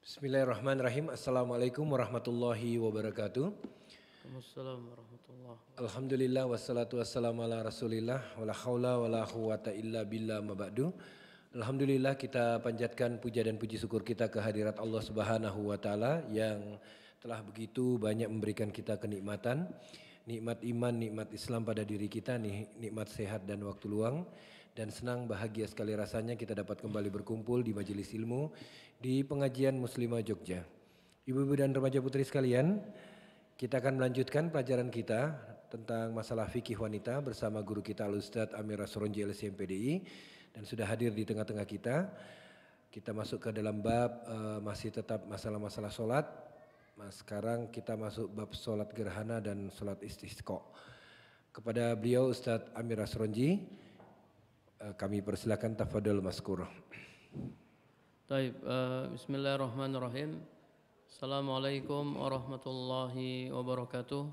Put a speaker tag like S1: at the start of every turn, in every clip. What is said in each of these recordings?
S1: Bismillahirrahmanirrahim. Assalamualaikum warahmatullahi wabarakatuh.
S2: Waalaikumsalam warahmatullahi wabarakatuh.
S1: Alhamdulillah wassalatu wassalamu ala rasulillah wala haula wala quwata illa billah ma ba'du. Alhamdulillah kita panjatkan puja dan puji syukur kita kehadirat Allah Subhanahu wa taala yang telah begitu banyak memberikan kita kenikmatan, nikmat iman, nikmat Islam pada diri kita, nikmat sehat dan waktu luang. Dan senang bahagia sekali rasanya kita dapat kembali berkumpul di majelis ilmu di pengajian Muslimah Jogja. Ibu-ibu dan remaja putri sekalian, kita akan melanjutkan pelajaran kita tentang masalah fikih wanita bersama guru kita Al-Ustadz Amir Asronji LSM PDI dan sudah hadir di tengah-tengah kita. Kita masuk ke dalam bab masih tetap masalah-masalah sholat. Sekarang kita masuk bab sholat gerhana dan sholat istisqa. Kepada beliau Ustadz Amir Asronji, kami persilakan, tafadhol maskur.
S2: Baik, bismillahirrahmanirrahim. Assalamualaikum warahmatullahi wabarakatuh.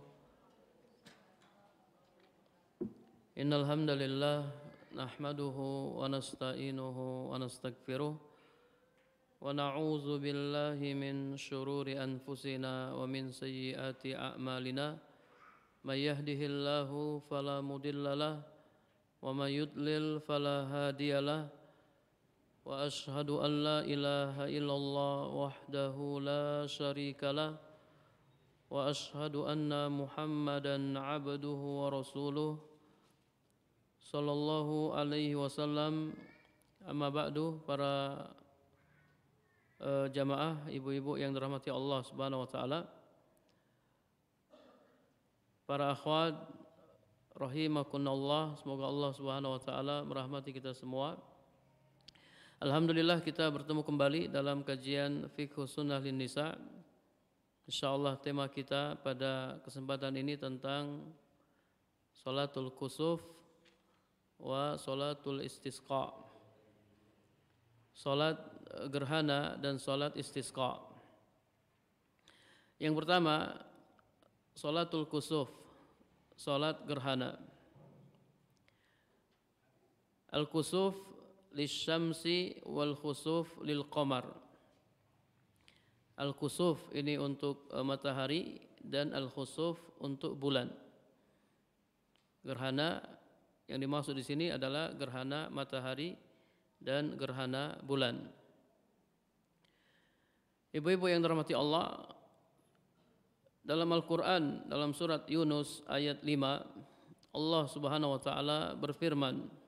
S2: Innal hamdalillah nahmaduhu wa nasta'inuhu wa nastaghfiruh wa na'udzu billahi min syururi anfusina wa min sayyiati a'malina. May yahdihillahu fala mudhillalah wa may yudlil fala hadiyalah. Wa ashhadu an la ilaha illallah wahdahu la syarikalah wa ashhadu anna Muhammadan abduhu wa rasuluh sallallahu alaihi wasallam. Amma ba'du, para jamaah ibu-ibu yang dirahmati Allah Subhanahu wa taala, para akhwat rahimakunallah, semoga Allah Subhanahu wa taala merahmati kita semua. Alhamdulillah kita bertemu kembali dalam kajian Fiqh Sunnah lin Nisa. Insyaallah tema kita pada kesempatan ini tentang salatul kusuf wa salatul istisqa. Salat gerhana dan salat istisqa. Yang pertama, salatul kusuf, salat gerhana. Al-kusuf lisyamsi wal khusuf lil qamar. Al-kusuf ini untuk matahari dan al-khusuf untuk bulan. Gerhana yang dimaksud di sini adalah gerhana matahari dan gerhana bulan. Ibu-ibu yang dirahmati Allah, dalam Al-Quran, dalam surat Yunus ayat 5, Allah Subhanahu wa ta'ala berfirman,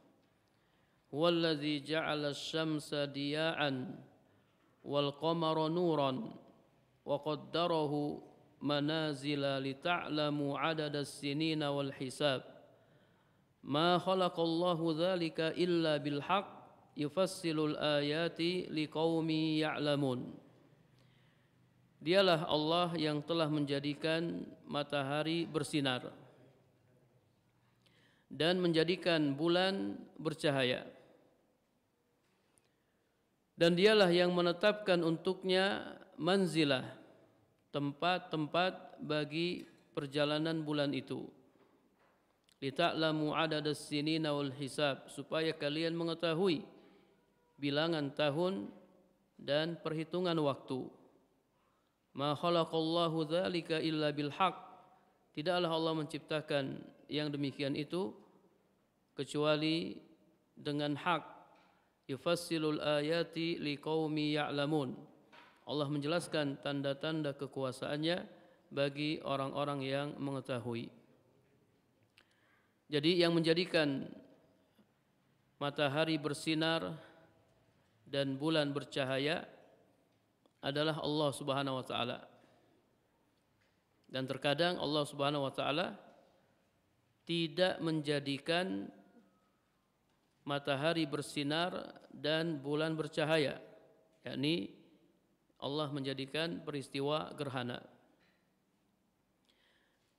S2: Huwallazi ja'ala asy-syamsa diya'an wal qamara nuran wa qaddarahu manazila lita'lamu 'adadas sinina wal hisab. Ma khalaqallahu dzalika illa bil haqq yufassilul ayati liqaumi ya'lamun. Dialah Allah yang telah menjadikan matahari bersinar dan menjadikan bulan bercahaya. Dan dialah yang menetapkan untuknya manzilah, tempat-tempat bagi perjalanan bulan itu. Lita'lamu 'adadas sinina wal hisab, supaya kalian mengetahui bilangan tahun dan perhitungan waktu. Ma khalaqallahu dzalika illa bil haqq, tidaklah Allah menciptakan yang demikian itu kecuali dengan hak. Yufassilul ayati liqaumi ya'lamun, Allah menjelaskan tanda-tanda kekuasaannya bagi orang-orang yang mengetahui. Jadi yang menjadikan matahari bersinar dan bulan bercahaya adalah Allah Subhanahu wa taala. Dan terkadang Allah Subhanahu wa taala tidak menjadikan matahari bersinar dan bulan bercahaya, yakni Allah menjadikan peristiwa gerhana.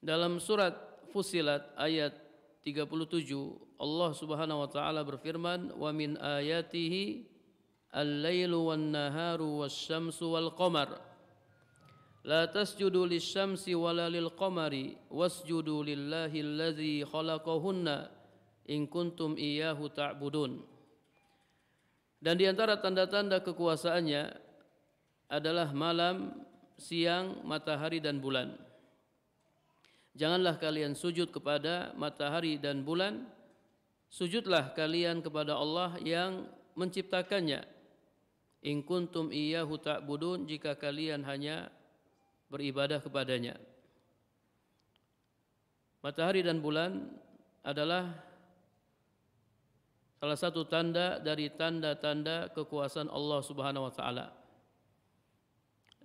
S2: Dalam surat Fussilat ayat 37, Allah Subhanahu wa taala berfirman, "Wa min ayatihi al-lailu wan-naharu wasyamsu wal-qamar. La tasjudu lisyamsi wala lil-qamari wasjudu lillahi allazi khalaqahunna in kuntum iyyahu ta'budun." Dan di antara tanda-tanda kekuasaannya adalah malam, siang, matahari dan bulan. Janganlah kalian sujud kepada matahari dan bulan, sujudlah kalian kepada Allah yang menciptakannya. In kuntum iyyahu ta'budun, jika kalian hanya beribadah kepadanya. Matahari dan bulan adalah salah satu tanda dari tanda-tanda kekuasaan Allah Subhanahu wa taala.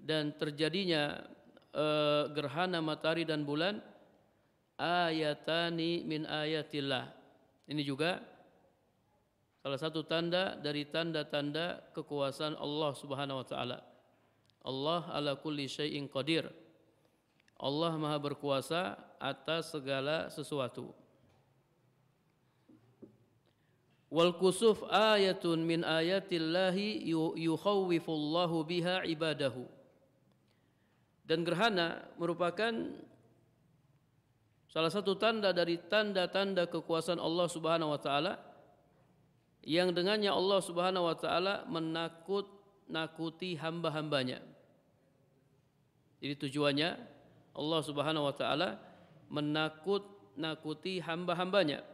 S2: Dan terjadinya gerhana matahari dan bulan ayatani min ayatillah. Ini juga salah satu tanda dari tanda-tanda kekuasaan Allah Subhanahu wa taala. Allah ala kulli syai'in qadir. Allah Maha berkuasa atas segala sesuatu. Wal kusuf ayatun min ayatillahi yukhawwifullahu biha ibadahu. Dan gerhana merupakan salah satu tanda dari tanda-tanda kekuasaan Allah Subhanahu wa taala yang dengannya Allah Subhanahu wa taala menakut-nakuti hamba-hambanya. Jadi tujuannya Allah Subhanahu wa taala menakut-nakuti hamba-hambanya.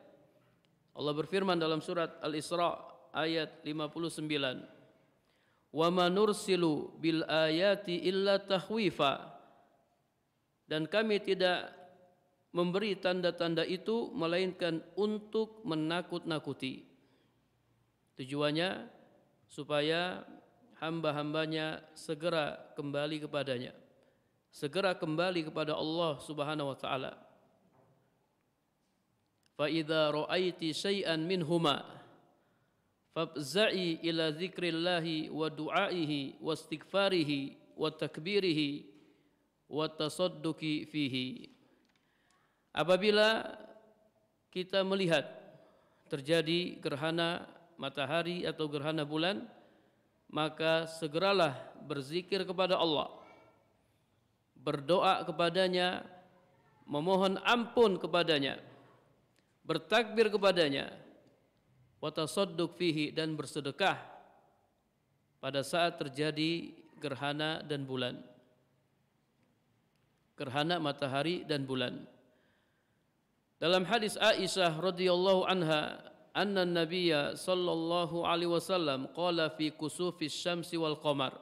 S2: Allah berfirman dalam surat Al-Isra ayat 59. Wa ma nursilu bil ayati illa tahwifa. Dan kami tidak memberi tanda-tanda itu melainkan untuk menakut-nakuti. Tujuannya supaya hamba-hambanya segera kembali kepadanya, segera kembali kepada Allah Subhanahu wa taala. Fa idza ra'aiti syai'an minhuma fabza'i ila dzikrillahi wa du'aihi wa istighfarihi wa takbirihi wa tasadduqi fihi. Apabila kita melihat terjadi gerhana matahari atau gerhana bulan, maka segeralah berzikir kepada Allah, berdoa kepadanya, memohon ampun kepadanya, bertakbir kepadanya, wa tasadduq fihi, dan bersedekah pada saat terjadi gerhana dan bulan, gerhana matahari dan bulan. Dalam hadis Aisyah radhiyallahu anha, anna Nabiyya sallallahu alaihi wasallam qala fi kusufis syamsi wal qamar.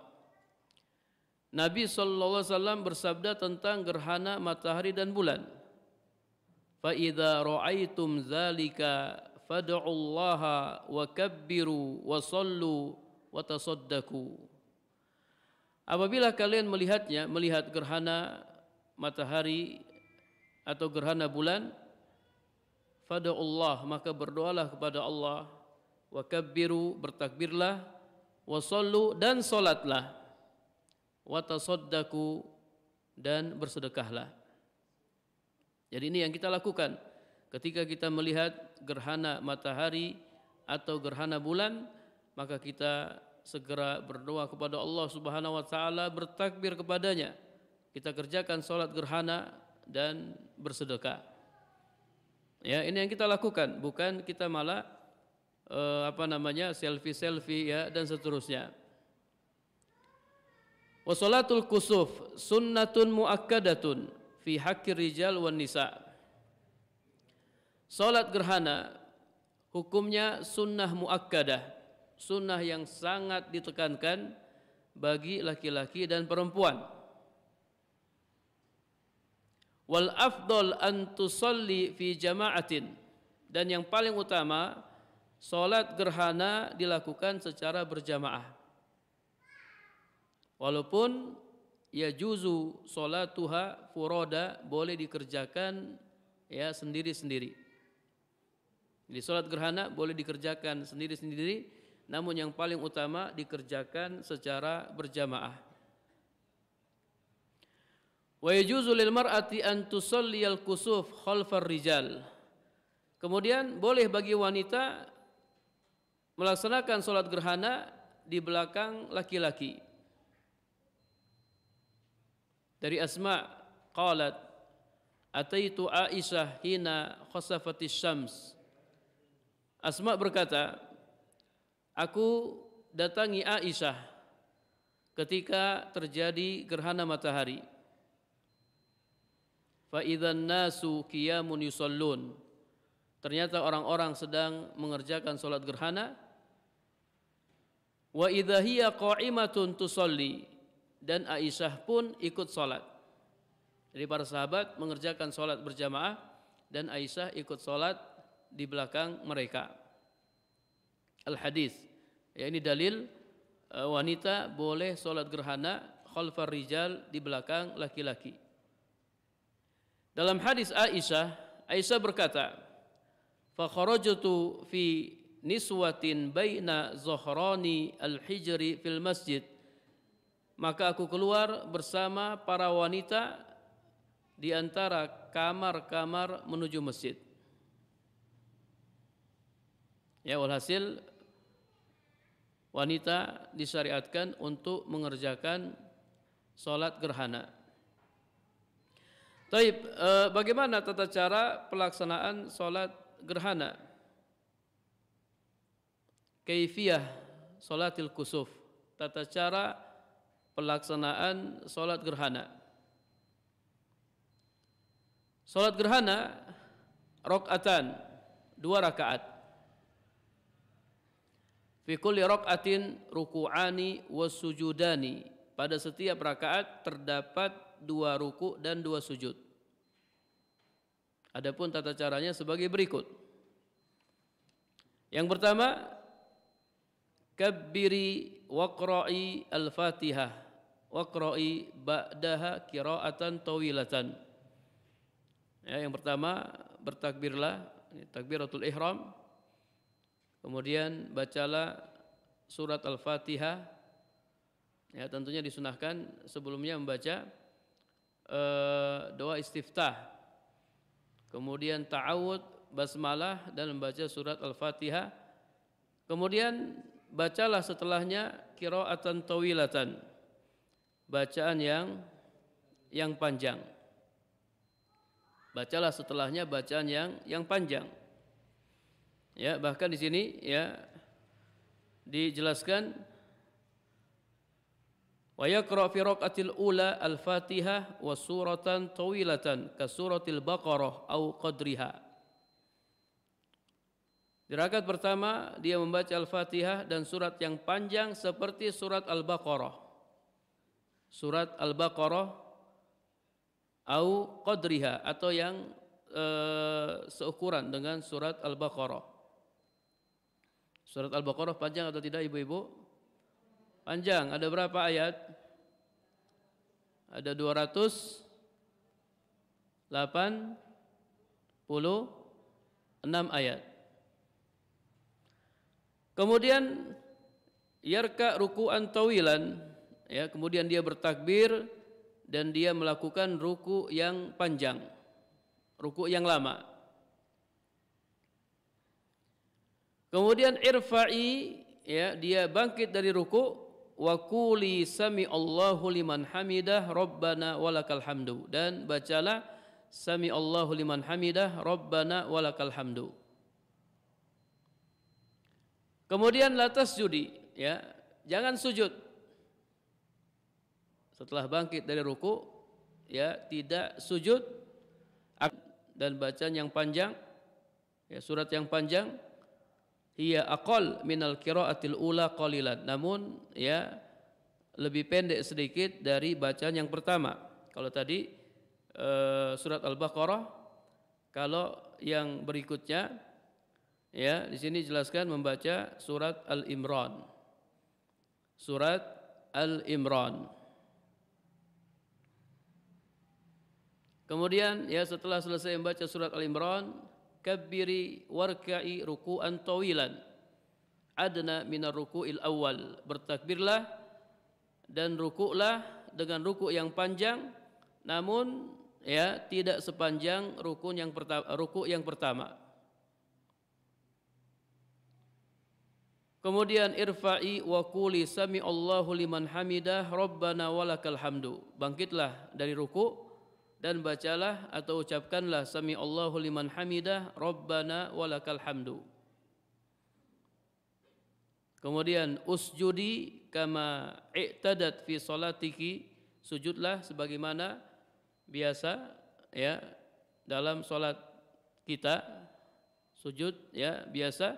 S2: Nabi sallallahu alaihi wasallam bersabda tentang gerhana matahari dan bulan. Fa idza ra'aitum dzalika fad'ullaha wa kabbiru wa sallu wa tasaddaqu. Apabila kalian melihatnya, melihat gerhana matahari atau gerhana bulan, fad'ullah, maka berdoalah kepada Allah, wa kabbiru, bertakbirlah, wa sallu, dan salatlah, wa tasaddaqu, dan bersedekahlah. Jadi ini yang kita lakukan ketika kita melihat gerhana matahari atau gerhana bulan, maka kita segera berdoa kepada Allah Subhanahu wa taala, bertakbir kepadanya. Kita kerjakan salat gerhana dan bersedekah. Ya, ini yang kita lakukan, bukan kita malah selfie ya dan seterusnya. Wa salatul kusuf sunnatun muakkadatun fi haqqir rijal wan nisa. Salat gerhana hukumnya sunnah muakkadah, sunnah yang sangat ditekankan bagi laki-laki dan perempuan. Wal afdal an tusalli fi jama'atin, dan yang paling utama salat gerhana dilakukan secara berjamaah. Walaupun ya juzu salatuha furoda, boleh dikerjakan ya sendiri-sendiri. Jadi salat gerhana boleh dikerjakan sendiri-sendiri, namun yang paling utama dikerjakan secara berjamaah. Wa yajuzu lil mar'ati an tusalli al-kusuf khalfar rijal. Kemudian boleh bagi wanita melaksanakan salat gerhana di belakang laki-laki. Dari Asma qalat ataitu Aisyah hina khasafatis syams. Asma berkata, aku datangi Aisyah ketika terjadi gerhana matahari. Fa idzan nasu qiyamun yusallun. Ternyata orang-orang sedang mengerjakan salat gerhana. Wa idza hiya qa'imatun tusalli, dan Aisyah pun ikut salat. Jadi para sahabat mengerjakan salat berjamaah dan Aisyah ikut salat di belakang mereka. Al-hadis, ya, ini dalil wanita boleh salat gerhana khalfar rijal, di belakang laki-laki. Dalam hadis Aisyah berkata, fa kharajtu fi niswatin baina zahrani al-hijri fil masjid. Maka aku keluar bersama para wanita di antara kamar-kamar menuju masjid. Ya, walhasil wanita disyariatkan untuk mengerjakan salat gerhana. Taib, bagaimana tata cara pelaksanaan salat gerhana? Kaifiyah salatil kusuf, tata cara pelaksanaan salat gerhana. Salat gerhana rakaatan, 2 rakaat. Fi kulli rakaatin ruku'ani was sujudani. Pada setiap rakaat terdapat 2 ruku dan 2 sujud. Adapun tata caranya sebagai berikut. Yang pertama, kabbiri waqra'i al-Fatihah waqra'i ba'daha qira'atan tawilatan. Ya, yang pertama, bertakbirlah, takbiratul ihram. Kemudian bacalah surat Al-Fatihah. Ya, tentunya disunahkan sebelumnya membaca doa istiftah. Kemudian ta'awud, basmalah, dan membaca surat Al-Fatihah. Kemudian bacalah setelahnya qira'atan tawilatan, bacaan yang panjang. Bacalah setelahnya bacaan yang panjang. Ya, bahkan di sini ya dijelaskan wa yaqra fi raqatil ula al-Fatihah wa suratan tawilatan ka suratil Baqarah au qadriha. Di rakaat pertama dia membaca Al-Fatihah dan surat yang panjang seperti surat Al-Baqarah. Surat Al-Baqarah au qadriha, atau yang seukuran dengan surat Al-Baqarah. Surat Al-Baqarah panjang atau tidak, ibu-ibu? Panjang. Ada berapa ayat? Ada 286 ayat. Kemudian yarka ruku'an tawilan, ya, kemudian dia bertakbir dan dia melakukan ruku yang panjang, ruku yang lama. Kemudian irfa'i, ya, dia bangkit dari ruku, wa quli sami Allahu liman hamidah rabbana walakal hamdu, dan bacalah sami Allahu liman hamidah rabbana walakal hamdu. Kemudian la tasjudi, ya, jangan sujud. Setelah bangkit dari ruku, ya, tidak sujud, dan bacaan yang panjang, ya, surat yang panjang. Hiya aqall minal qiraatil ula qalilan, namun ya lebih pendek sedikit dari bacaan yang pertama. Kalau tadi surat Al-Baqarah, kalau yang berikutnya, ya, di sini jelaskan membaca surat Al-Imran. Surat Al-Imran. Kemudian, ya, setelah selesai membaca surat Al-Imran, kabbiri warka'i ruku'an tawilan adna minar ruku'il awal, bertakbirlah dan ruku'lah dengan ruku' yang panjang, namun ya tidak sepanjang ruku' yang pertama. Kemudian irfa'i wa quli sami Allahu liman hamidah rabbana walakal hamdu, bangkitlah dari ruku' dan bacalah atau ucapkanlah sami Allahu liman hamidah rabbana walakal hamdu. Kemudian usjudi kama i'tadat fi salatiki, sujudlah sebagaimana biasa ya dalam salat kita, sujud ya biasa.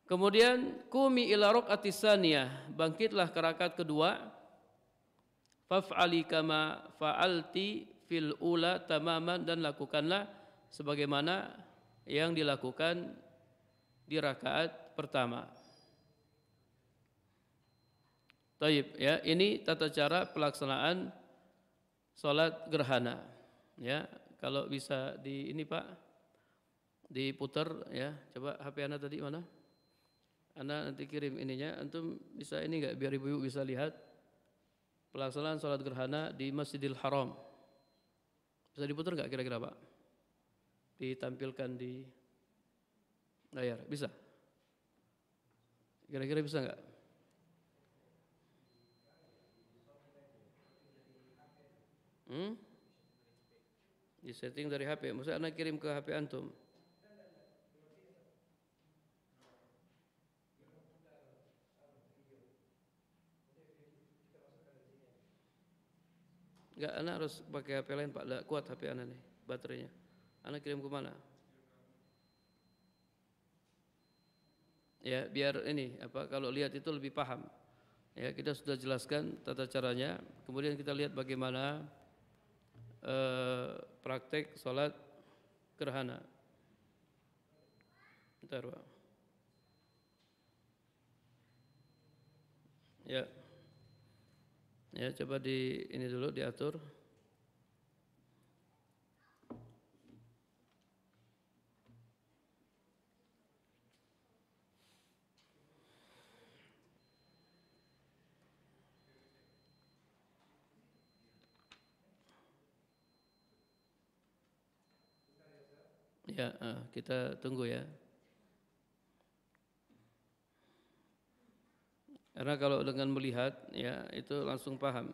S2: Kemudian qumi ila raqatis tsaniyah, bangkitlah ke rakaat kedua. Faf'ali kama fa'alti fil ula tamaman, dan lakukanlah sebagaimana yang dilakukan di rakaat pertama. Taib ya, ini tata cara pelaksanaan salat gerhana. Ya, kalau bisa di ini Pak diputar ya. Coba HP Anda tadi mana? Anda nanti kirim ininya. Antum bisa ini enggak biar ibu-ibu bisa lihat pelaksanaan salat gerhana di Masjidil Haram. Bisa diputar enggak kira-kira Pak? Ditampilkan di layar. Bisa? Kira-kira bisa enggak? Di setting dari HP. Maksudnya Anda kirim ke HP antum. Enggak, Anda harus pakai HP lain Pak. Enggak kuat HP Anda nih, baterainya. Anda kirim ke mana? Ya, biar ini apa kalau lihat itu lebih paham. Ya, kita sudah jelaskan tata caranya. Kemudian kita lihat bagaimana praktek sholat gerhana. Bentar, Pak. Ya. Ya, coba di ini dulu diatur. Ya, kita tunggu ya. Karena kalau dengan melihat ya itu langsung paham.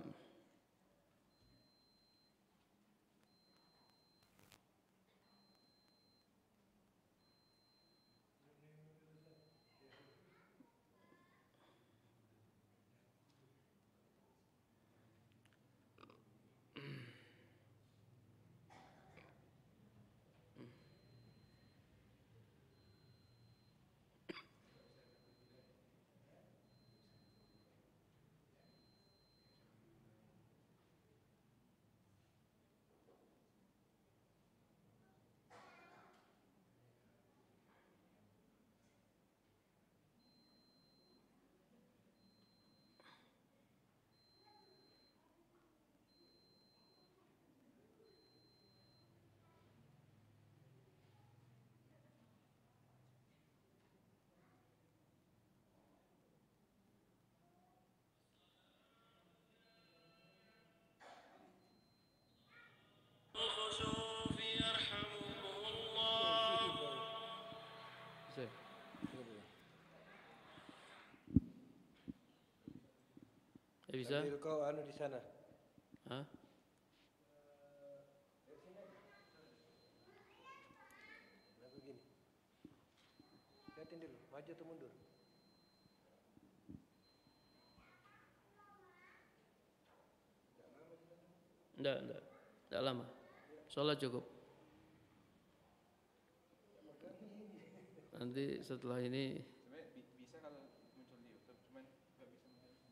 S2: Ya bisa?
S1: Ambil kau anu di sana.
S2: Hah?
S1: Nah, begini. Lihatin dulu, maju atau mundur?
S2: Enggak lama. Sholat cukup. Nanti setelah ini
S3: bisa kalau muncul di YouTube, cuman nggak bisa muncul.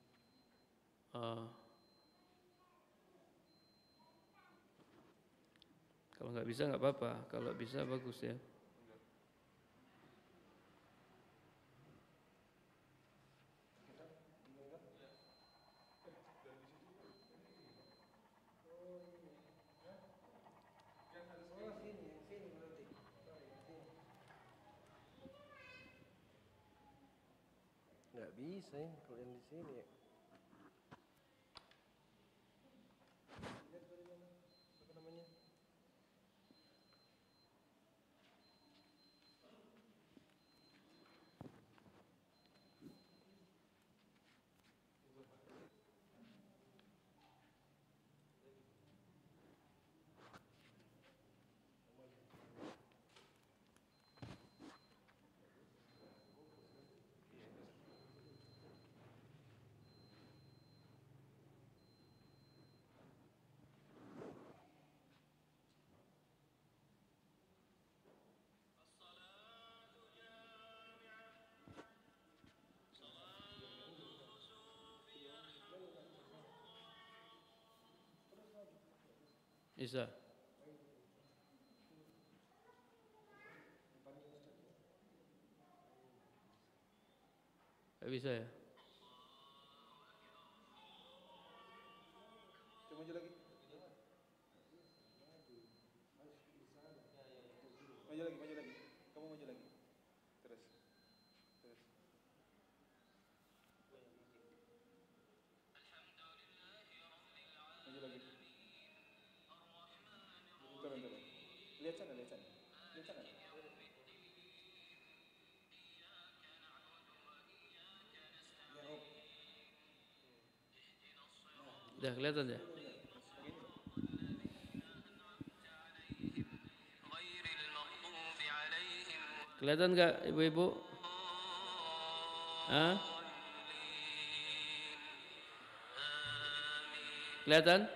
S2: Kalau nggak bisa nggak apa-apa. Kalau bisa bagus ya.
S1: Nggak bisa ya kalau yang di sini ya. Lihat dari mana? Apa namanya?
S2: Bisa. Gak bisa ya?
S3: Coba maju lagi. Maju lagi. Kamu maju lagi. Terus. Maju lagi. Turun. Lihat sana.
S2: Udah kelihatan ya? Kelihatan nggak ibu-ibu? Hah? Kelihatan?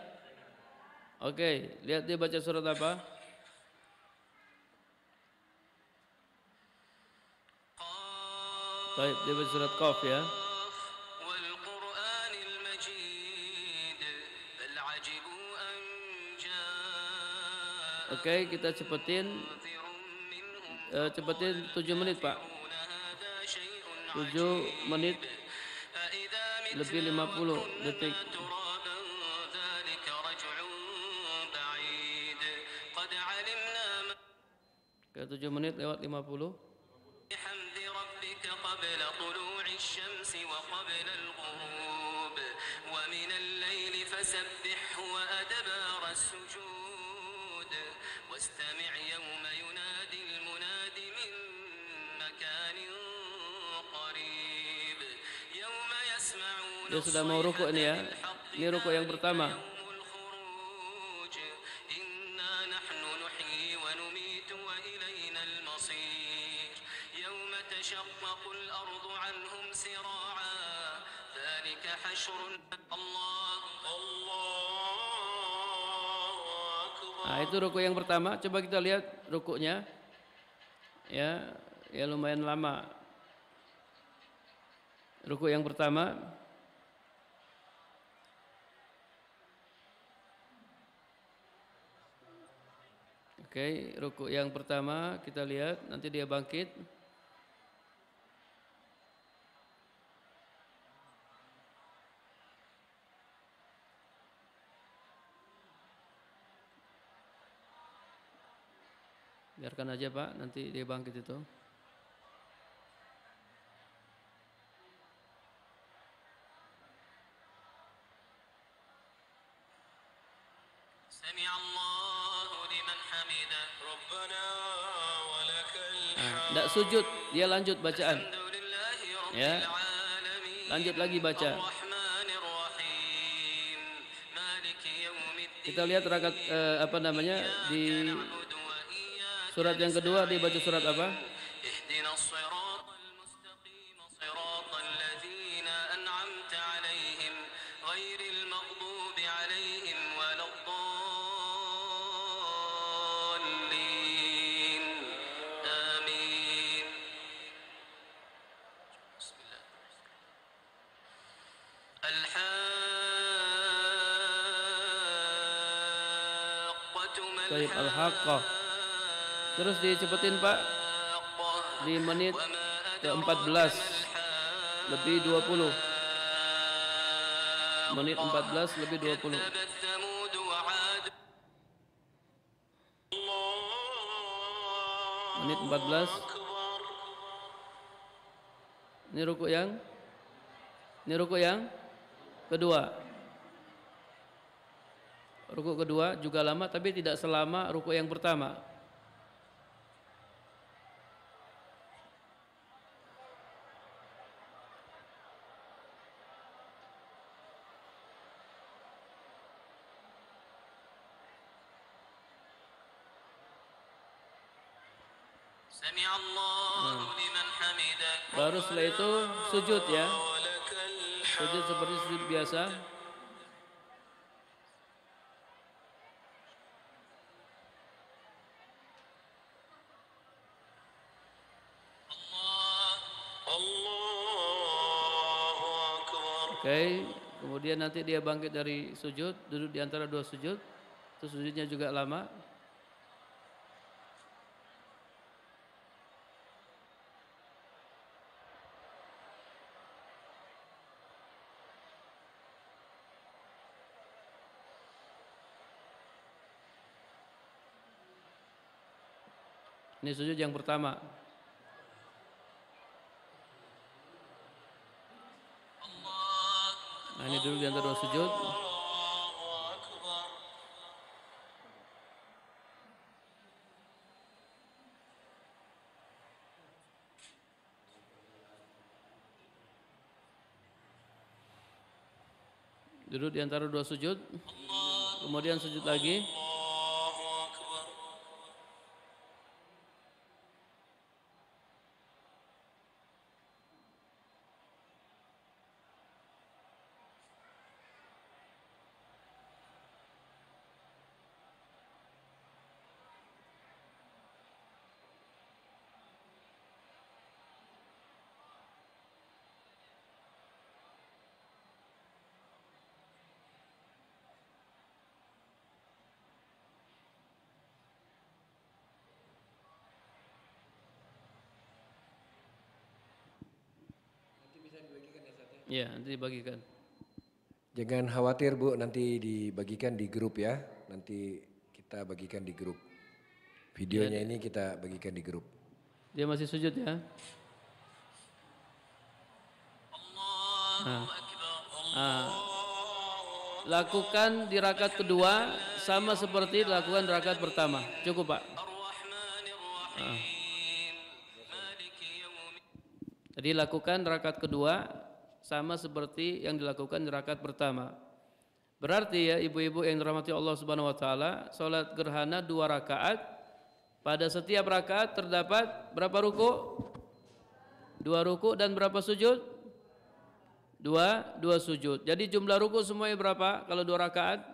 S2: Oke, lihat dia baca surat apa? Baik, dia baca surat Qaf ya. Oke, kita cepetin 7 menit Pak. 7 menit lebih 50 detik. Ke 7 menit lewat 50. Dia sudah mau rukuk ini ya. Ini rukuk yang pertama. Nah, itu rukuk yang pertama. Coba kita lihat rukuknya. Ya lumayan lama. Rukuk yang pertama. Oke, rukuk yang pertama kita lihat, nanti dia bangkit. Biarkan aja Pak, nanti dia bangkit itu. Tidak sujud, dia lanjut bacaan. Ya, lanjut lagi baca. Kita lihat rakaat di surat yang kedua dia baca surat apa? Baik, Al-Haqqah. Terus dicepetin Pak di menit ke-14 lebih 20. Menit 14 lebih 20. Menit 14. Ini rukuk yang kedua. Rukuk kedua juga lama tapi tidak selama rukuk yang pertama. Baru setelah itu sujud ya. Sujud seperti sujud biasa. Oke, kemudian nanti dia bangkit dari sujud, duduk di antara dua sujud. Itu sujudnya juga lama. Ini sujud yang pertama. Nah, ini dulu di antara dua sujud. Duduk di antara dua sujud. Kemudian sujud lagi. Ya, nanti dibagikan.
S1: Jangan khawatir Bu, nanti dibagikan di grup ya. Nanti kita bagikan di grup. Videonya ini kita bagikan di grup.
S2: Dia masih sujud ya. Lakukan di rakaat kedua sama seperti dilakukan di rakaat pertama. Cukup Pak. Jadi lakukan rakaat kedua sama seperti yang dilakukan di rakaat pertama. Berarti ya ibu-ibu yang dirahmati Allah Subhanahu wa taala, salat gerhana 2 rakaat. Pada setiap rakaat terdapat berapa ruku? 2 ruku dan berapa sujud? 2 sujud. Jadi jumlah ruku semuanya berapa kalau 2 rakaat?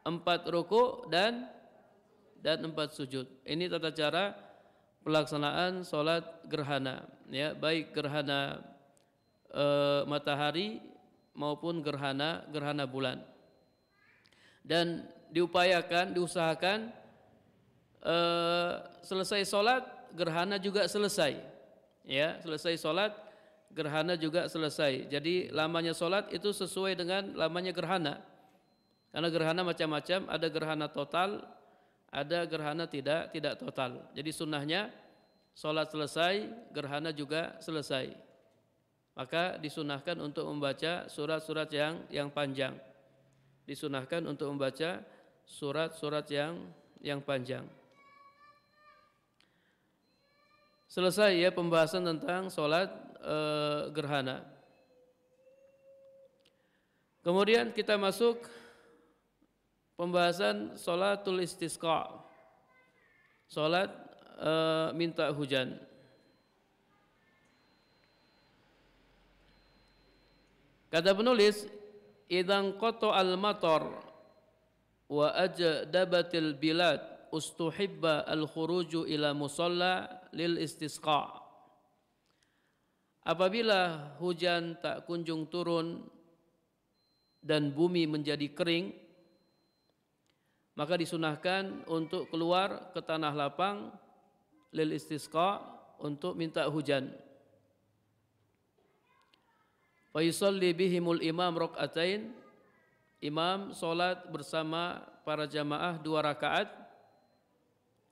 S2: 4 ruku dan 4 sujud. Ini tata cara pelaksanaan salat gerhana ya, baik gerhana matahari maupun gerhana bulan. Dan diusahakan selesai sholat gerhana juga selesai. Ya, selesai sholat gerhana juga selesai. Jadi lamanya sholat itu sesuai dengan lamanya gerhana. Karena gerhana macam-macam, ada gerhana total, ada gerhana tidak total. Jadi sunnahnya sholat selesai, gerhana juga selesai. Maka disunahkan untuk membaca surat-surat yang panjang. Disunahkan untuk membaca surat-surat yang panjang. Selesai ya pembahasan tentang sholat gerhana. Kemudian kita masuk pembahasan sholatul istisqa. Sholat minta hujan. Kata penulis, idzan qata'al matar wa ajdabatil bilad ustuhibba al-khuruju ila musalla lil istisqa. Apabila hujan tak kunjung turun dan bumi menjadi kering, maka disunahkan untuk keluar ke tanah lapang lil istisqa untuk minta hujan. Fa yusalli bihimul imam rakaatain, imam salat bersama para jamaah 2 rakaat.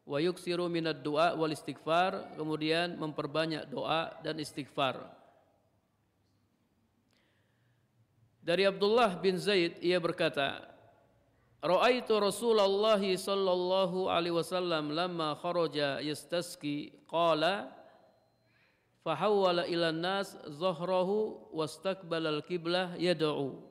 S2: Wa yuksiru minad du'a wal istighfar, kemudian memperbanyak doa dan istighfar. Dari Abdullah bin Zaid ia berkata, ra'aitu Rasulullah sallallahu alaihi wasallam lamma kharaja yastasqi qala fahawwala ilan nas zahrahu wastaqbalal qiblah yad'u.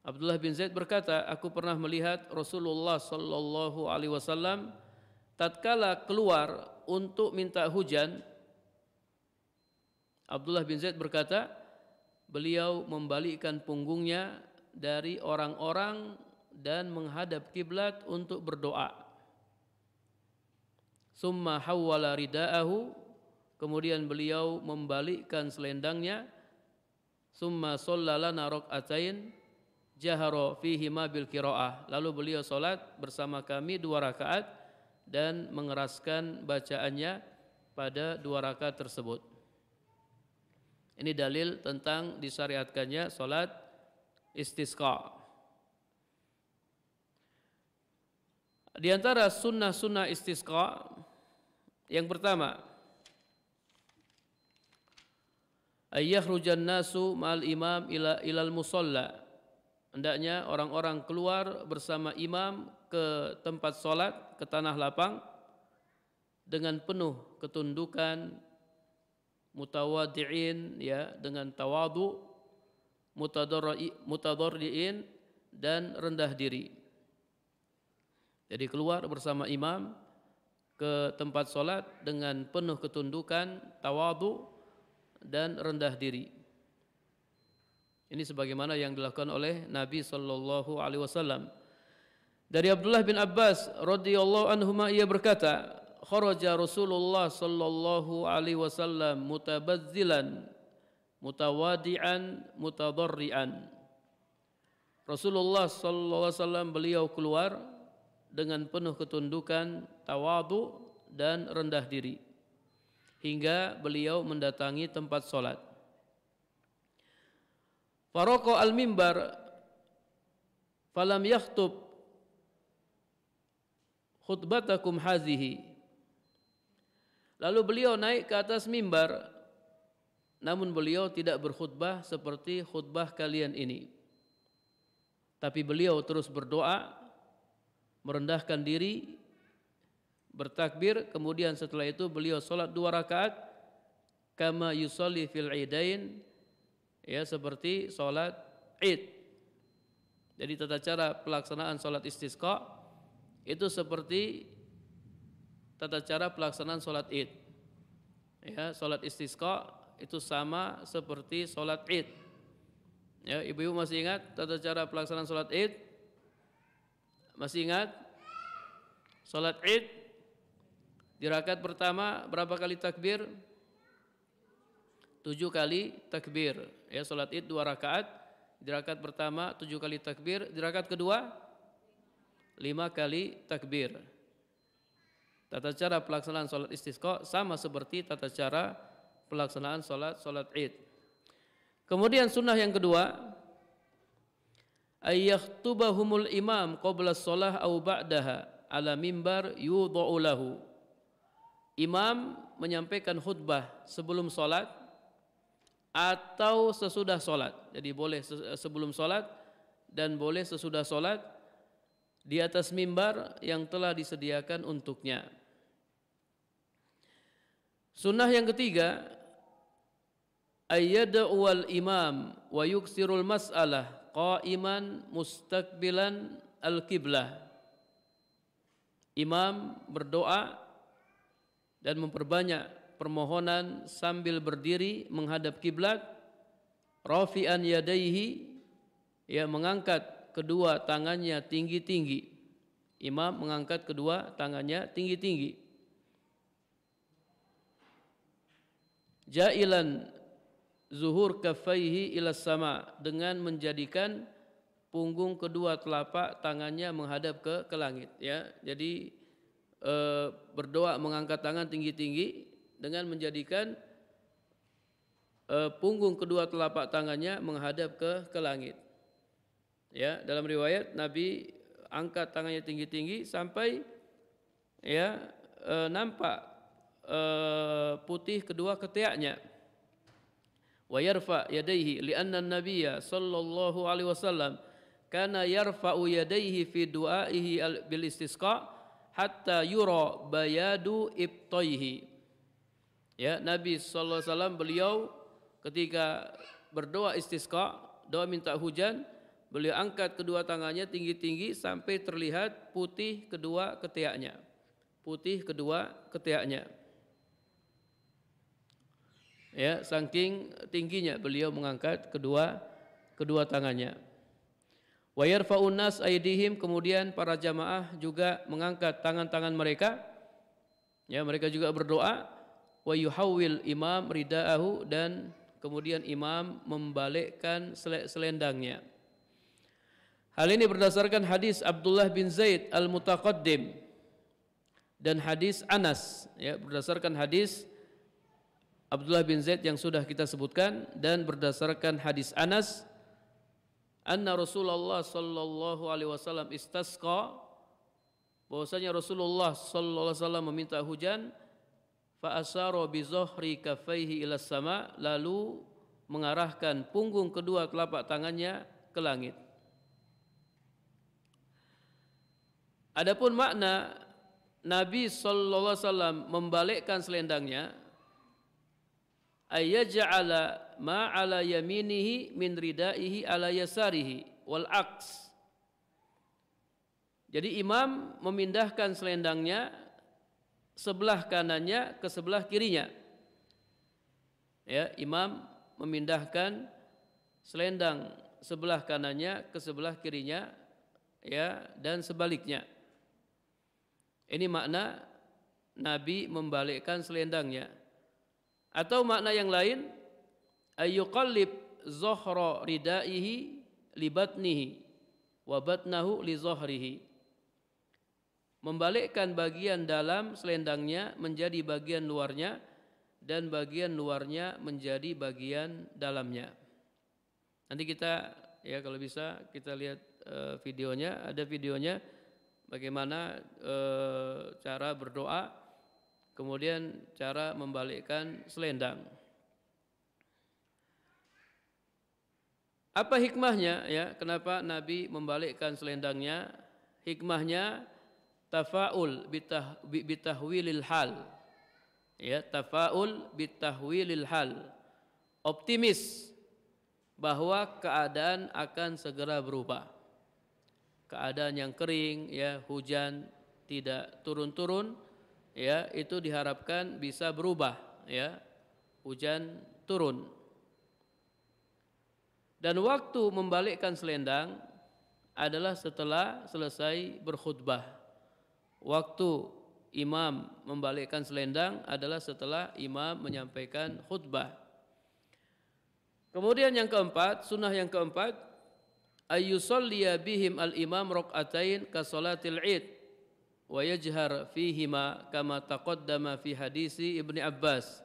S2: Abdullah bin Zaid berkata, aku pernah melihat Rasulullah sallallahu alaihi wasallam tatkala keluar untuk minta hujan. Abdullah bin Zaid berkata, beliau membalikkan punggungnya dari orang-orang dan menghadap kiblat untuk berdoa. Summa hawwala ridaahu, kemudian beliau membalikkan selendangnya. Summa shallala rakaatain, jahara fihima bil qiraah. Lalu beliau salat bersama kami 2 rakaat dan mengeraskan bacaannya pada 2 rakaat tersebut. Ini dalil tentang disyariatkannya salat istisqa. Di antara sunnah-sunnah istisqa yang pertama, ayyahrujan nasu ma'al imam ilal musalla. Hendaknya orang-orang keluar bersama imam ke tempat solat, ke tanah lapang dengan penuh ketundukan, mutawadi'in, ya, dengan tawadu, mutadarri'in, dan rendah diri. Jadi keluar bersama imam ke tempat solat dengan penuh ketundukan, tawadu, dan rendah diri. Ini sebagaimana yang dilakukan oleh Nabi sallallahu alaihi wasallam. Dari Abdullah bin Abbas radhiyallahu anhuma ia berkata, kharaja Rasulullah sallallahu alaihi wasallam mutabazzilan mutawadi'an mutadarrian. Rasulullah sallallahu alaihi wasallam beliau keluar dengan penuh ketundukan, tawadu, dan rendah diri hingga beliau mendatangi tempat solat. Faraqo al-mimbar falam yakhtub khutbatakum hazihi. Lalu beliau naik ke atas mimbar, namun beliau tidak berkhutbah seperti khutbah kalian ini. Tapi beliau terus berdoa, merendahkan diri, bertakbir, kemudian setelah itu beliau salat 2 rakaat kama yusalli fil idain, ya, seperti salat Id. Jadi tata cara pelaksanaan salat istisqa itu seperti tata cara pelaksanaan salat Id. Ya, salat istisqa itu sama seperti salat Id. Ya, ibu-ibu masih ingat tata cara pelaksanaan salat Id? Masih ingat? Salat Id di rakaat pertama berapa kali takbir? 7 kali takbir. Ya, salat Id 2 rakaat. Di rakaat pertama 7 kali takbir, di rakaat kedua 5 kali takbir. Tata cara pelaksanaan salat istisqa sama seperti tata cara pelaksanaan salat Id. Kemudian sunnah yang kedua, ayyahtubahumul imam qabla shalah au ba'daha ala mimbar yudha'u lahu. Imam menyampaikan khutbah sebelum salat atau sesudah salat. Jadi boleh sebelum salat dan boleh sesudah salat di atas mimbar yang telah disediakan untuknya. Sunnah yang ketiga, ayyad'uwal imam wa yuksirul mas'alah qa'iman mustaqbilan al-qiblah. Imam berdoa dan memperbanyak permohonan sambil berdiri menghadap kiblat, rafi'an yadaihi, ya, mengangkat kedua tangannya tinggi-tinggi. Imam mengangkat kedua tangannya tinggi-tinggi. Ja'ilan zuhur kaffaihi ila sama, dengan menjadikan punggung kedua telapak tangannya menghadap ke langit, ya. Jadi berdoa mengangkat tangan tinggi-tinggi dengan menjadikan punggung kedua telapak tangannya menghadap ke langit. Ya, dalam riwayat Nabi angkat tangannya tinggi-tinggi sampai, ya, nampak putih kedua ketiaknya. Wa yarfa yadayhi li'anna an-nabiyya sallallahu alaihi wasallam kana yarfa'u yadayhi fi du'aihi bil istisqa hatta yura bayadu ibtaihi. Ya, Nabi sallallahu alaihi wasallam beliau ketika berdoa istisqa, doa minta hujan, beliau angkat kedua tangannya tinggi-tinggi sampai terlihat putih kedua ketiaknya. Putih kedua ketiaknya. Ya, saking tingginya beliau mengangkat kedua tangannya. Wa yarfa'un nas aydihim, kemudian para jamaah juga mengangkat tangan-tangan mereka. Ya, mereka juga berdoa. Wa yuhawwil imam ridaahu, dan kemudian imam membalikkan selendangnya. Hal ini berdasarkan hadis Abdullah bin Zaid al-Mutaqaddim dan hadis Anas, ya, berdasarkan hadis Abdullah bin Zaid yang sudah kita sebutkan dan berdasarkan hadis Anas, anna Rasulullah sallallahu alaihi wasallam istasqa, bahwasanya Rasulullah sallallahu alaihi wasallam meminta hujan, fa asyara bi dhahri kaffaihi ila sama, lalu mengarahkan punggung kedua telapak tangannya ke langit. Adapun makna Nabi sallallahu alaihi wasallam membalikkan selendangnya, ayyaj'ala ma ala yaminihi min ridaihi ala yasarihi wal aks. Jadi imam memindahkan selendangnya sebelah kanannya ke sebelah kirinya. Ya, imam memindahkan selendang sebelah kanannya ke sebelah kirinya, ya, dan sebaliknya. Ini makna Nabi membalikkan selendangnya. Atau makna yang lain, ayyuqallib zohro ridaihi li batnihi wa batnahu li zohrihi. Membalikkan bagian dalam selendangnya menjadi bagian luarnya dan bagian luarnya menjadi bagian dalamnya. Nanti kita, ya, kalau bisa kita lihat videonya, ada videonya bagaimana cara berdoa, kemudian cara membalikkan selendang. Apa hikmahnya, ya? Kenapa Nabi membalikkan selendangnya? Hikmahnya tafaul bitahwilil hal. Ya, tafaul bitahwilil hal. Optimis bahwa keadaan akan segera berubah. Keadaan yang kering, ya, hujan tidak turun-turun, ya, itu diharapkan bisa berubah, ya, hujan turun. Dan waktu membalikkan selendang adalah setelah selesai berkhutbah. Waktu imam membalikkan selendang adalah setelah imam menyampaikan khutbah. Kemudian yang keempat, sunnah yang keempat, ayyusalliya bihim al-imam rak'atain ka salatil id wa yajhar fihima kama taqaddama fi hadisi Ibni Abbas.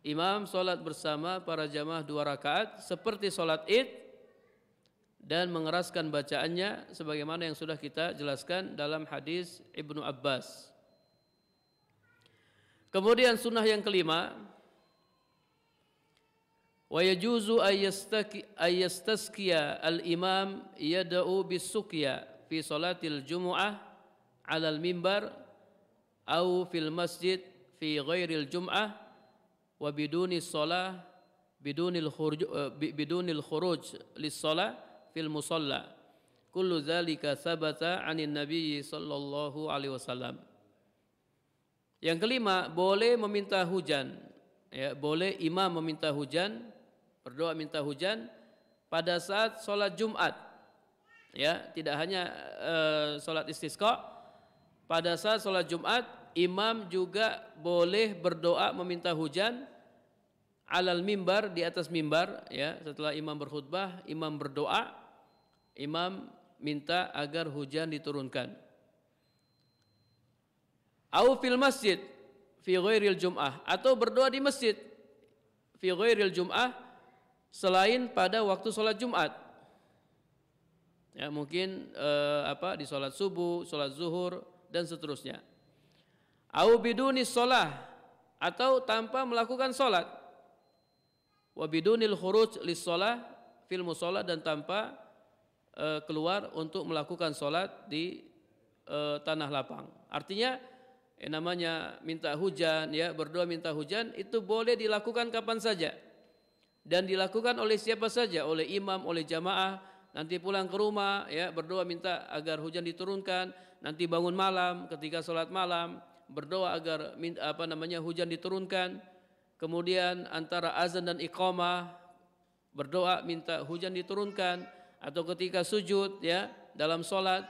S2: Imam salat bersama para jamaah 2 rakaat seperti salat id dan mengeraskan bacaannya sebagaimana yang sudah kita jelaskan dalam hadis Ibnu Abbas. Kemudian sunnah yang kelima, wa yajuzu ayyastaskiya al-imam yada'u bis-sukya fi salatil jumu'ah 'alal mimbar au fil masjid fi ghairil jum'ah wa biduni shalah bidunil khuruj lis-shalah fil musalla. Kullu dzalika sabata 'anin nabiy sallallahu alaihi wasallam. Yang kelima, boleh meminta hujan, ya, boleh imam meminta hujan, berdoa minta hujan pada saat sholat Jumat, ya, tidak hanya sholat istisqa. Pada saat sholat Jumat, imam juga boleh berdoa meminta hujan alal mimbar, di atas mimbar, ya, setelah imam berkhutbah, imam berdoa, imam minta agar hujan diturunkan. Au fil masjid fi ghairil jum'ah, atau berdoa di masjid fi ghairil jum'ah, selain pada waktu sholat Jumat, ya, mungkin di sholat subuh, sholat zuhur dan seterusnya. Au biduni sholah, atau tanpa melakukan sholat. Wa bidunil khuruj lis sholah fil musholah, dan tanpa keluar untuk melakukan sholat di tanah lapang. Artinya namanya minta hujan, ya, berdoa minta hujan itu boleh dilakukan kapan saja. Dan dilakukan oleh siapa saja, oleh imam, oleh jamaah. Nanti pulang ke rumah, ya, berdoa minta agar hujan diturunkan. Nanti bangun malam ketika sholat malam, berdoa agar hujan diturunkan. Kemudian antara azan dan iqamah berdoa minta hujan diturunkan. Atau ketika sujud, ya, dalam sholat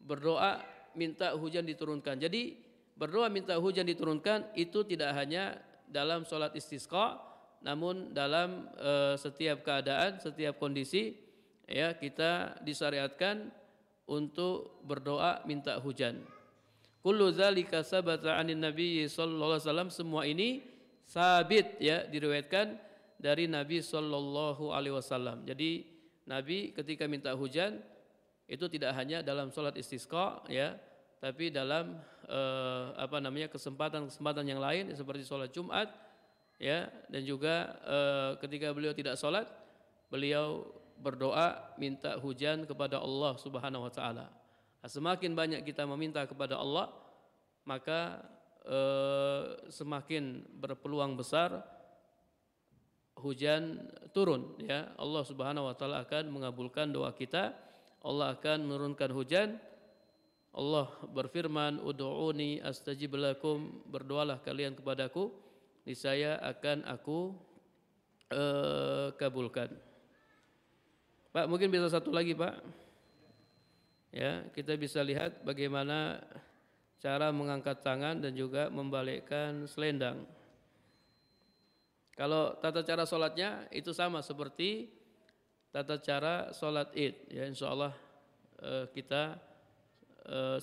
S2: berdoa minta hujan diturunkan. Jadi berdoa minta hujan diturunkan itu tidak hanya dalam sholat istisqa, namun dalam setiap keadaan, setiap kondisi, ya kita disyariatkan untuk berdoa minta hujan. Kullu dzalika sabata 'anin Nabi sallallahu alaihi wasallam, semua ini sabit ya diriwayatkan dari Nabi sallallahu alaihi wasallam. Jadi Nabi ketika minta hujan itu tidak hanya dalam sholat istisqa ya, tapi dalam kesempatan-kesempatan yang lain seperti sholat Jumat ya, dan juga ketika beliau tidak sholat beliau berdoa minta hujan kepada Allah Subhanahu wa taala. Semakin banyak kita meminta kepada Allah, maka semakin berpeluang besar hujan turun ya. Allah Subhanahu wa taala akan mengabulkan doa kita. Allah akan menurunkan hujan. Allah berfirman, "Ud'uni astajib lakum," berdoalah kalian kepadaku, niscaya akan aku kabulkan. Pak, mungkin bisa satu lagi, Pak. Ya, kita bisa lihat bagaimana cara mengangkat tangan dan juga membalikkan selendang. Kalau tata cara sholatnya itu sama seperti tata cara sholat Id. Ya, insya Allah kita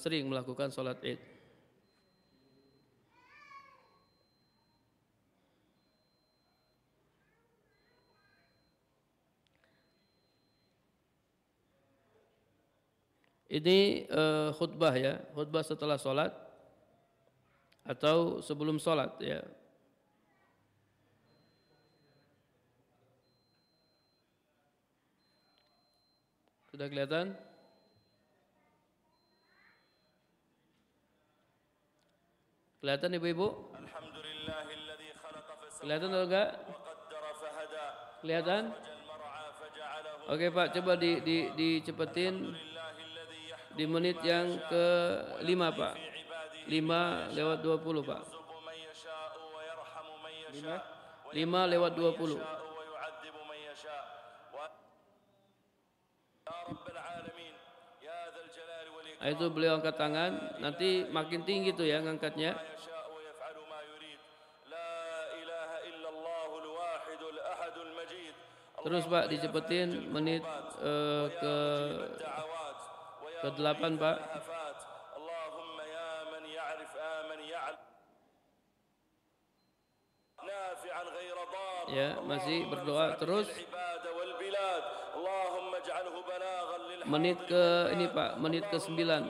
S2: sering melakukan sholat Id. Ini khutbah ya, khutbah setelah sholat atau sebelum sholat ya. Sudah kelihatan? Kelihatan ibu-ibu? Kelihatan atau enggak? Kelihatan? Oke Pak, coba dicepetin di menit yang ke-5 Pak. 5:20 Pak. 5:20. Itu beliau angkat tangan, nanti makin tinggi tuh ya ngangkatnya. Terus Pak dicepetin menit ke-8 Pak. Ya, masih berdoa terus. Menit ke ini Pak, menit ke-9.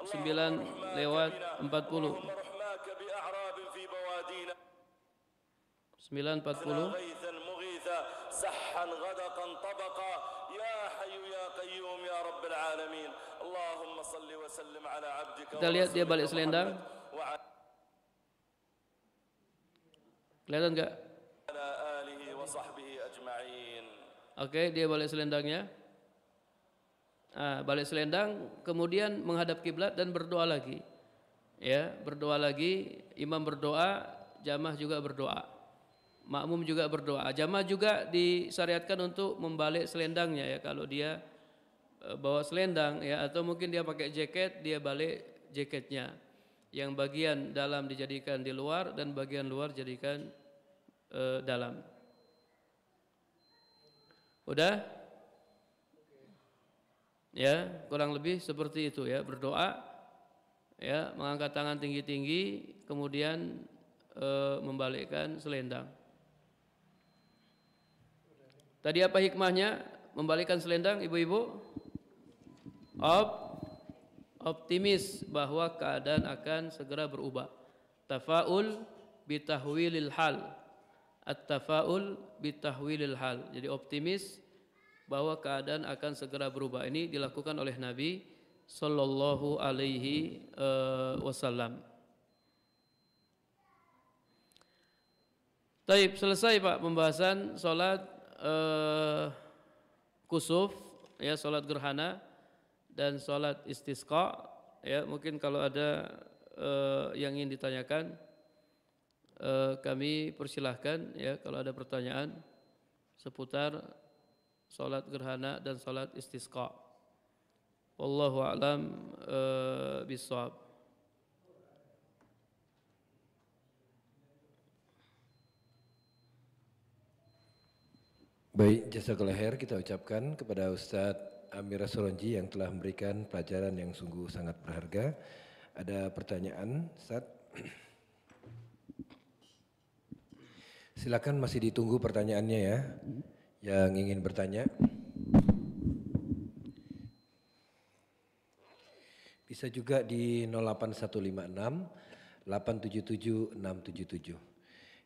S2: 9:40. 9:40. Kita lihat dia balik selendang. Kelihatan enggak? Oke, dia balik selendangnya. Balik selendang, kemudian menghadap kiblat dan berdoa lagi. Ya, berdoa lagi, imam berdoa, jamaah juga berdoa. Makmum juga berdoa. Jamaah juga disyariatkan untuk membalik selendangnya ya, kalau dia bawa selendang ya, atau mungkin dia pakai jaket, dia balik jaketnya. Yang bagian dalam dijadikan di luar dan bagian luar jadikan dalam. Udah? Ya, kurang lebih seperti itu ya, berdoa ya, mengangkat tangan tinggi-tinggi, kemudian membalikkan selendang. Tadi apa hikmahnya membalikkan selendang ibu-ibu? Optimis bahwa keadaan akan segera berubah. Tafaul bitahwilil hal. At-tafaul bitahwilil hal. Jadi optimis bahwa keadaan akan segera berubah. Ini dilakukan oleh Nabi sallallahu alaihi wasallam. Taib, selesai Pak pembahasan salat kusuf ya, salat gerhana dan salat istisqa ya. Mungkin kalau ada yang ingin ditanyakan kami persilahkan ya, kalau ada pertanyaan seputar salat gerhana dan salat istisqa. Wallahu a'lam bishawab.
S1: Baik, jazakallah khair kita ucapkan kepada Ustadz Amir Soronji yang telah memberikan pelajaran yang sungguh sangat berharga. Ada pertanyaan, Ustadz? Silakan, masih ditunggu pertanyaannya ya, yang ingin bertanya. Bisa juga di 08156 877 677.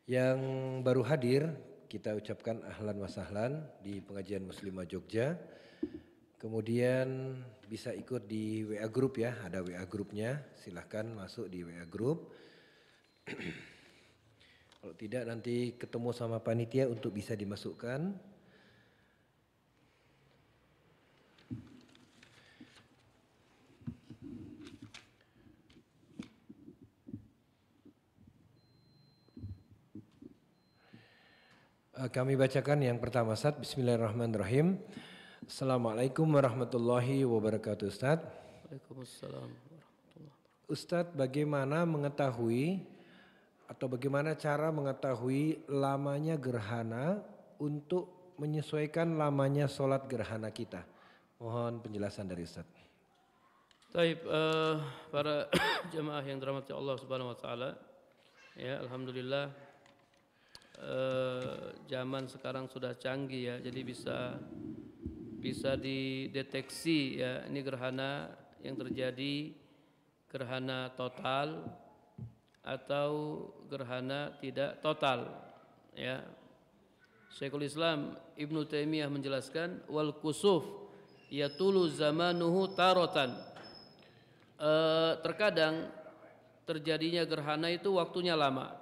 S1: Yang baru hadir, kita ucapkan ahlan wa sahlan di pengajian Muslimah Jogja. Kemudian bisa ikut di WA Group ya, ada WA Groupnya, silahkan masuk di WA Group. Kalau tidak nanti ketemu sama panitia untuk bisa dimasukkan. Kami bacakan yang pertama, Ustaz. Bismillahirrahmanirrahim. Assalamualaikum warahmatullahi wabarakatuh, Ustaz.
S2: Waalaikumsalam warahmatullahi wabarakatuh.
S1: Ustaz, bagaimana mengetahui atau bagaimana cara mengetahui lamanya gerhana untuk menyesuaikan lamanya sholat gerhana kita? Mohon penjelasan dari Ustaz.
S2: Baik, para jemaah yang dirahmati Allah Subhanahu wa taala. Ya, alhamdulillah zaman sekarang sudah canggih ya. Jadi bisa dideteksi ya, ini gerhana yang terjadi gerhana total atau gerhana tidak total ya. Syekhul Islam Ibnu Taimiyah menjelaskan wal kusuf yatulu zamanuhu tarotan. Terkadang terjadinya gerhana itu waktunya lama,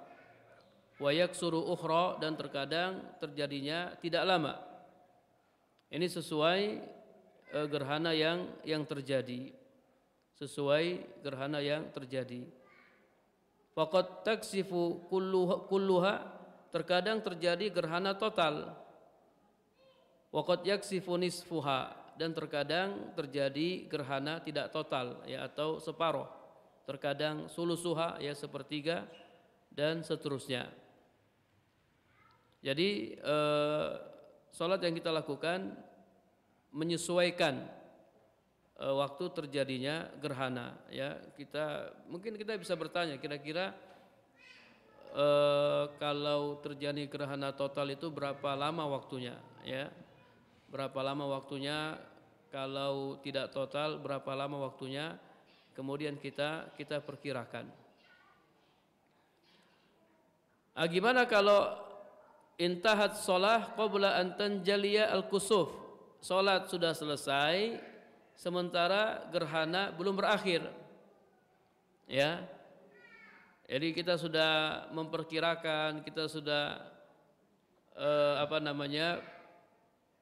S2: wa yaksuru ukhra, dan terkadang terjadinya tidak lama. Ini sesuai gerhana yang terjadi, sesuai gerhana yang terjadi. Faqad taksifu kulluha, terkadang terjadi gerhana total. Waqad yaksifu nisfuha, dan terkadang terjadi gerhana tidak total ya, atau separuh. Terkadang sulusuha ya, sepertiga, dan seterusnya. Jadi sholat yang kita lakukan menyesuaikan waktu terjadinya gerhana ya. Mungkin kita bisa bertanya, kira-kira kalau terjadi gerhana total itu berapa lama waktunya ya? Berapa lama waktunya? Kalau tidak total berapa lama waktunya? Kemudian kita perkirakan. Gimana kalau intahat sholah qabla an tanjaliya al-kusuf, sholat sudah selesai sementara gerhana belum berakhir ya. Jadi kita sudah memperkirakan, kita sudah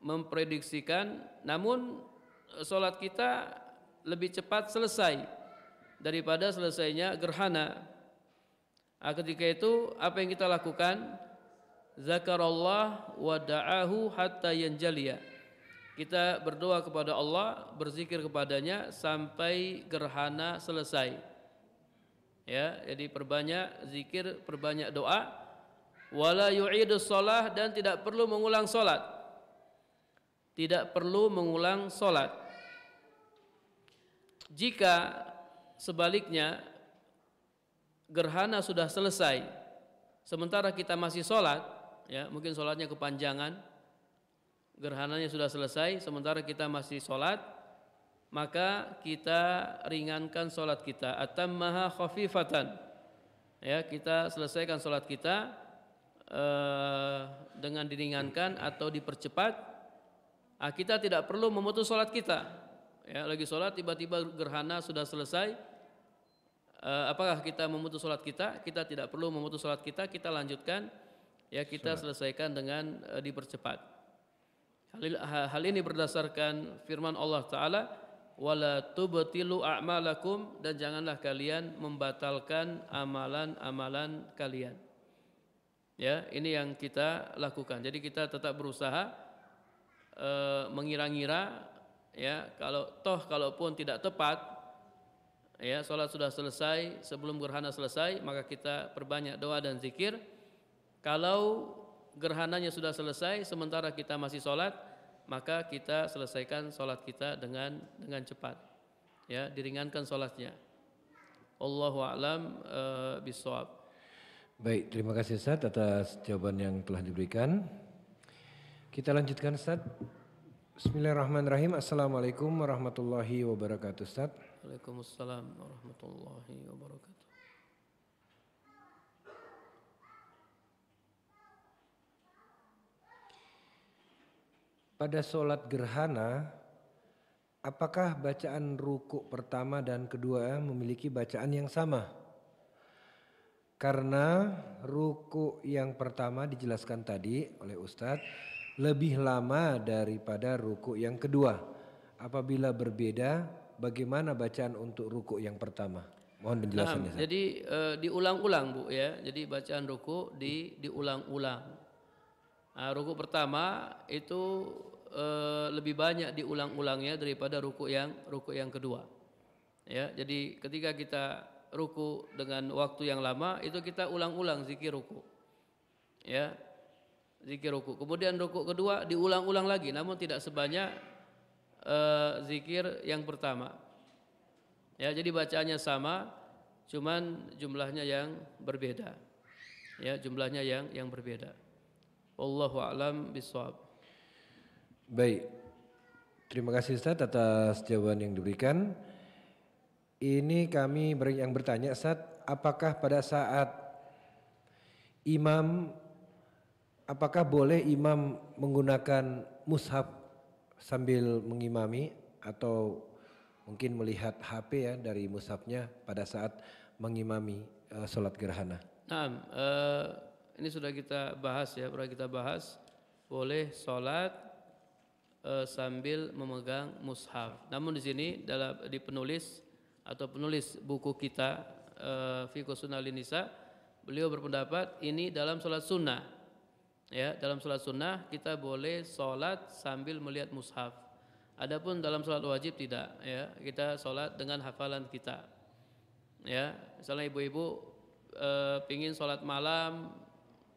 S2: memprediksikan, namun sholat kita lebih cepat selesai daripada selesainya gerhana. Ketika itu apa yang kita lakukan? Zakarallah wa da'ahu hatta yanjaliya. Kita berdoa kepada Allah, berzikir kepadanya sampai gerhana selesai. Ya, jadi perbanyak zikir, perbanyak doa. Wala yu'idus shalah, dan tidak perlu mengulang salat. Tidak perlu mengulang salat. Jika sebaliknya gerhana sudah selesai sementara kita masih sholat ya, mungkin sholatnya kepanjangan, gerhananya sudah selesai sementara kita masih sholat, maka kita ringankan sholat kita, atammaha khafifatan ya, kita selesaikan sholat kita dengan diringankan atau dipercepat. Kita tidak perlu memutus sholat kita ya, lagi sholat tiba-tiba gerhana sudah selesai. Apakah kita memutus sholat kita? Kita tidak perlu memutus sholat kita, kita lanjutkan ya, kita selesaikan dengan dipercepat. Hal ini berdasarkan firman Allah Ta'ala, wala tubtilu a'malakum, dan janganlah kalian membatalkan amalan-amalan kalian. Ya, ini yang kita lakukan. Jadi kita tetap berusaha mengira-ngira ya, kalaupun tidak tepat ya, sholat sudah selesai sebelum gerhana selesai, maka kita perbanyak doa dan zikir. Kalau gerhananya sudah selesai sementara kita masih sholat, maka kita selesaikan sholat kita dengan cepat, ya, diringankan sholatnya. Allahu a'lam bishawab.
S1: Baik, terima kasih Ustaz atas jawaban yang telah diberikan. Kita lanjutkan Ustaz. Bismillahirrahmanirrahim. Assalamualaikum warahmatullahi wabarakatuh Ustaz.
S2: Waalaikumsalam warahmatullahi wabarakatuh.
S1: Pada sholat gerhana, apakah bacaan ruku pertama dan kedua memiliki bacaan yang sama? Karena ruku yang pertama dijelaskan tadi oleh Ustadz lebih lama daripada ruku yang kedua. Apabila berbeda, bagaimana bacaan untuk ruku yang pertama? Mohon penjelasannya.
S2: Nah, jadi diulang-ulang Bu ya. Jadi bacaan ruku diulang-ulang. Nah, ruku pertama itu lebih banyak diulang-ulangnya daripada ruku yang kedua. Ya, jadi ketika kita ruku dengan waktu yang lama itu kita ulang-ulang zikir ruku. Ya. Zikir ruku. Kemudian ruku kedua diulang-ulang lagi namun tidak sebanyak zikir yang pertama. Ya, jadi bacaannya sama cuman jumlahnya yang berbeda. Ya, jumlahnya yang berbeda. Wallahu a'lam bishawab.
S1: Baik. Terima kasih Ustaz atas jawaban yang diberikan. Ini kami yang bertanya Ustaz, apakah pada saat apakah boleh imam menggunakan mushaf sambil mengimami atau mungkin melihat HP ya dari mushafnya pada saat mengimami sholat gerhana?
S2: Nah, ini sudah kita bahas ya, pernah kita bahas boleh sholat sambil memegang mushaf. Namun di sini di penulis buku kita Fiqh Sunnah Nisa, beliau berpendapat ini dalam sholat sunnah. Ya, dalam sholat sunnah kita boleh sholat sambil melihat mushaf. Adapun dalam sholat wajib tidak. Ya, kita sholat dengan hafalan kita. Ya, misalnya ibu-ibu pingin sholat malam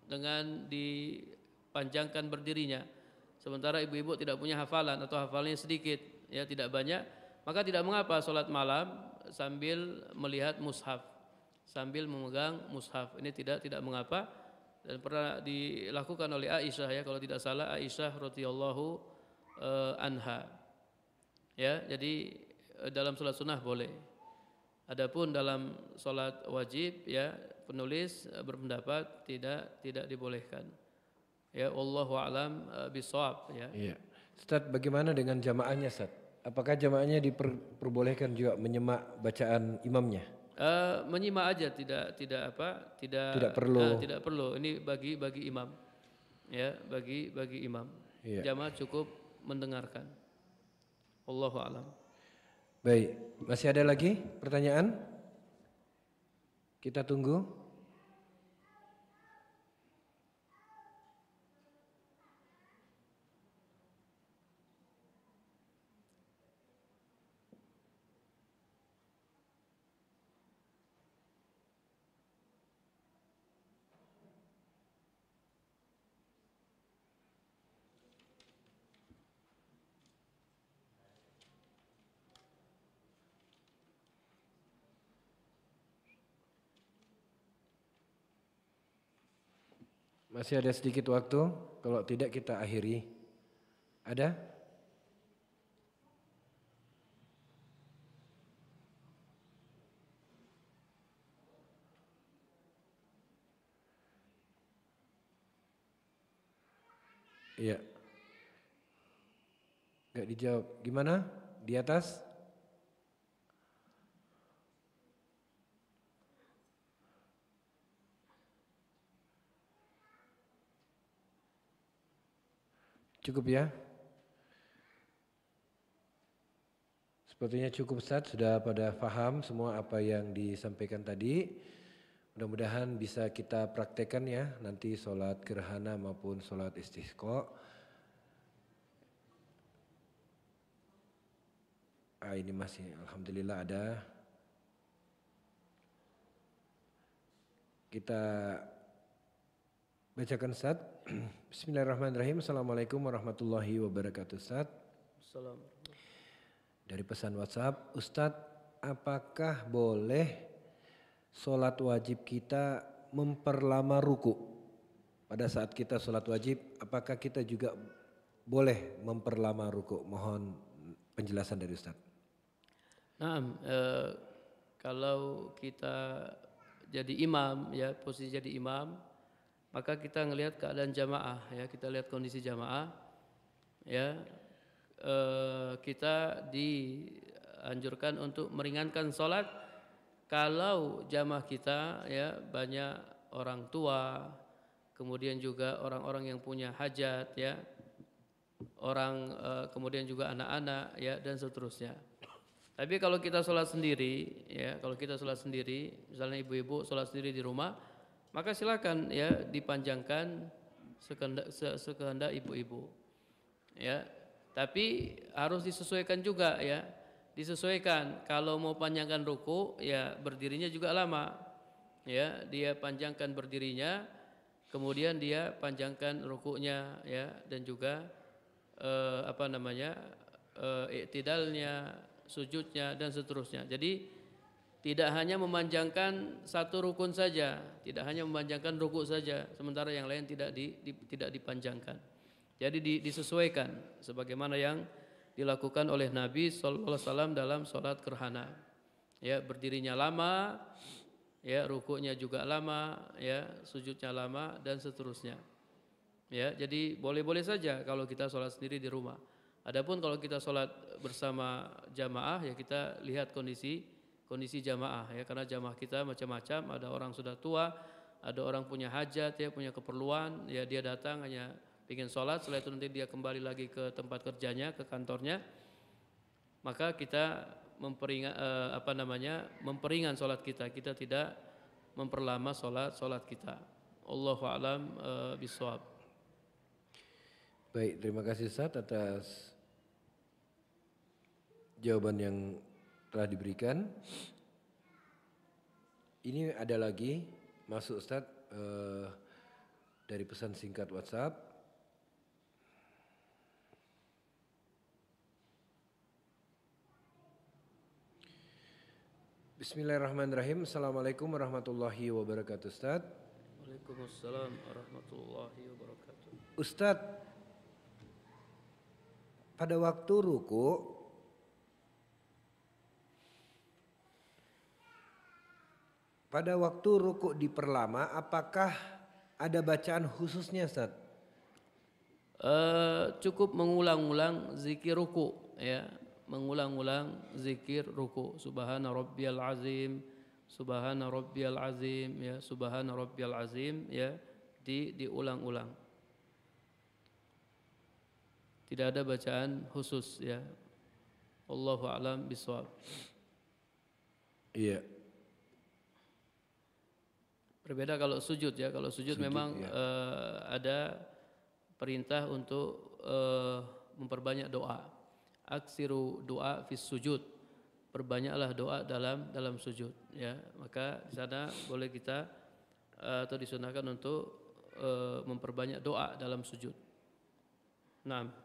S2: dengan dipanjangkan berdirinya, sementara ibu-ibu tidak punya hafalan atau hafalannya sedikit, ya tidak banyak, maka tidak mengapa sholat malam sambil melihat mushaf, sambil memegang mushaf. Ini tidak mengapa dan pernah dilakukan oleh Aisyah ya, kalau tidak salah Aisyah radhiyallahu anha. Ya, jadi dalam sholat sunnah boleh. Adapun dalam sholat wajib ya penulis berpendapat tidak dibolehkan. Ya, wallahu a'lam bishawab ya.
S1: Iya. Ustaz, bagaimana dengan jamaahnya Ustaz? Apakah jamaahnya diperbolehkan juga menyemak bacaan imamnya?
S2: Menyimak aja tidak perlu. Tidak perlu. Ini bagi imam. Ya, bagi imam.
S1: Iya.
S2: Jamaah cukup mendengarkan. Wallahu a'lam.
S1: Baik, masih ada lagi pertanyaan? Kita tunggu. Masih ada sedikit waktu, kalau tidak kita akhiri. Ada? Iya. Gak dijawab. Gimana? Di atas? Cukup ya? Sepertinya cukup Ustaz, sudah pada paham semua apa yang disampaikan tadi. Mudah-mudahan bisa kita praktekkan ya nanti sholat gerhana maupun sholat istisqa. Ini masih alhamdulillah ada. Kita Bacakan Ustaz. Bismillahirrahmanirrahim. Assalamualaikum warahmatullahi wabarakatuh Ustaz.
S2: Salam.
S1: Dari pesan WhatsApp, Ustadz, apakah boleh sholat wajib kita memperlama ruku? Pada saat kita sholat wajib, apakah kita juga boleh memperlama ruku? Mohon penjelasan dari Ustadz.
S2: Nah, kalau kita jadi imam, ya posisi jadi imam, maka kita ngelihat keadaan jamaah, ya kita lihat kondisi jamaah, ya kita dianjurkan untuk meringankan sholat kalau jamaah kita ya banyak orang tua, kemudian juga orang-orang yang punya hajat, ya kemudian juga anak-anak, ya dan seterusnya. Tapi kalau kita sholat sendiri, ya kalau kita sholat sendiri, misalnya ibu-ibu sholat sendiri di rumah, maka silakan ya dipanjangkan sekehendak ibu-ibu, ya. Tapi harus disesuaikan juga, ya. Disesuaikan. Kalau mau panjangkan ruku, ya berdirinya juga lama, ya. Dia panjangkan berdirinya, kemudian dia panjangkan rukunya, ya, dan juga iktidalnya, sujudnya dan seterusnya. Jadi tidak hanya memanjangkan satu rukun saja, tidak hanya memanjangkan ruku saja, sementara yang lain tidak dipanjangkan. Jadi disesuaikan sebagaimana yang dilakukan oleh Nabi sallallahu alaihi wasallam dalam salat gerhana. Ya, berdirinya lama, ya rukunya juga lama, ya sujudnya lama dan seterusnya. Ya, jadi boleh-boleh saja kalau kita sholat sendiri di rumah. Adapun kalau kita sholat bersama jamaah, ya kita lihat kondisi jamaah, ya karena jamaah kita macam-macam. Ada orang sudah tua, ada orang punya hajat, ya punya keperluan, ya dia datang hanya ingin sholat, setelah itu nanti dia kembali lagi ke tempat kerjanya, ke kantornya. Maka kita memperingan sholat kita. Kita tidak memperlama sholat kita. Allahu a'lam bishawab.
S1: Baik, terima kasih Ustaz atas jawaban yang telah diberikan. Ini ada lagi masuk Ustaz dari pesan singkat WhatsApp. Bismillahirrahmanirrahim. Assalamualaikum warahmatullahi wabarakatuh Ustaz.
S2: Waalaikumsalam warahmatullahi wabarakatuh.
S1: Ustaz, pada waktu ruku diperlama, apakah ada bacaan khususnya Ustaz?
S2: Cukup mengulang-ulang zikir ruku, ya. Mengulang-ulang zikir ruku. Subhana rabbiyal azim, subhana rabbiyal azim, ya, subhana rabbiyal azim, ya, diulang-ulang. Tidak ada bacaan khusus, ya. Allahu a'lam bishawab.
S1: Iya.
S2: Berbeda kalau sujud, ya. Kalau sujud memang
S1: ya.
S2: ada perintah untuk memperbanyak doa. Aksiru doa fis sujud. Perbanyaklah doa dalam sujud, ya. Maka di sana boleh kita atau disunahkan untuk memperbanyak doa dalam sujud. Naam.